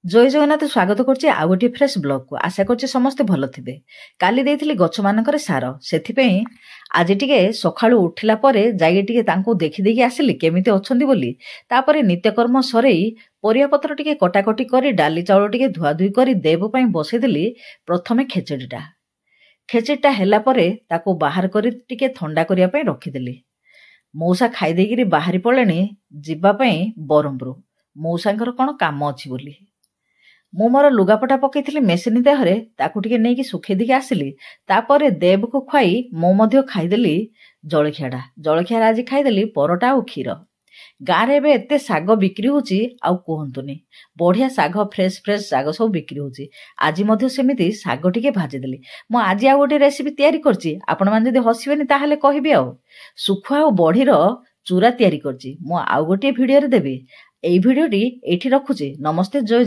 ଜୟ ଜଗନ୍ନାଥ ସ୍ୱାଗତ କରୁଛି ଆଉ ଗୋଟିଏ ଫ୍ରେଶ୍ ବ୍ଲଗକୁ। ଆଶା କରୁଛି ସମସ୍ତେ ଭଲ ଥିବେ। କାଲି ଦେଇଥିଲି ଗଛମାନଙ୍କରେ ସାର, ସେଥିପାଇଁ ଆଜି ଟିକେ ସକାଳୁ ଉଠିଲା ପରେ ଯାଇକି ଟିକେ ତାଙ୍କୁ ଦେଖିଦେଇକି ଆସିଲି କେମିତି ଅଛନ୍ତି ବୋଲି। ତାପରେ ନିତ୍ୟକର୍ମ ସରେଇ ପରିବାପତ୍ର ଟିକେ କଟାକଟି କରି ଡାଲି ଚାଉଳ ଟିକେ ଧୁଆଧୁଇ କରି ଦେବ ପାଇଁ ବସେଇଦେଲି। ପ୍ରଥମେ ଖେଚେଡ଼ିଟା ହେଲା ପରେ ତାକୁ ବାହାର କରି ଟିକେ ଥଣ୍ଡା କରିବା ପାଇଁ ରଖିଦେଲି। ମଉସା ଖାଇଦେଇକିରି ବାହାରି ପଡ଼ିଲେଣି ଯିବା ପାଇଁ ବରହମପୁର। ମଉସାଙ୍କର କ'ଣ କାମ ଅଛି ବୋଲି। ମୁଁ ମୋର ଲୁଗାପଟା ପକେଇଥିଲି ମେସିନ୍ ଦେହରେ, ତାକୁ ଟିକେ ନେଇକି ଶୁଖେଇ ଦେଇକି ଆସିଲି। ତାପରେ ଦେବକୁ ଖୁଆଇ ମୁଁ ମଧ୍ୟ ଖାଇଦେଲି ଜଳଖିଆରେ ଆଜି ଖାଇଦେଲି ପରଟା ଆଉ କ୍ଷୀର। ଗାଁରେ ଏବେ ଏତେ ଶାଗ ବିକ୍ରି ହେଉଛି ଆଉ କୁହନ୍ତୁନି। ବଢ଼ିଆ ଶାଗ, ଫ୍ରେଶ୍ ଶାଗ ସବୁ ବିକ୍ରି ହେଉଛି। ଆଜି ମଧ୍ୟ ସେମିତି ଶାଗ ଟିକେ ଭାଜିଦେଲି। ମୁଁ ଆଜି ଆଉ ଗୋଟେ ରେସିପି ତିଆରି କରିଛି, ଆପଣମାନେ ଯଦି ହସିବେନି ତାହେଲେ କହିବି ଆଉ। ଶୁଖୁଆ ଆଉ ବଢ଼ିର ଚୁରା ତିଆରି କରିଛି, ମୁଁ ଆଉ ଗୋଟିଏ ଭିଡ଼ିଓରେ ଦେବି। ଏଇ ଭିଡ଼ିଓଟି ଏଇଠି ରଖୁଛି। ନମସ୍ତେ, ଜୟ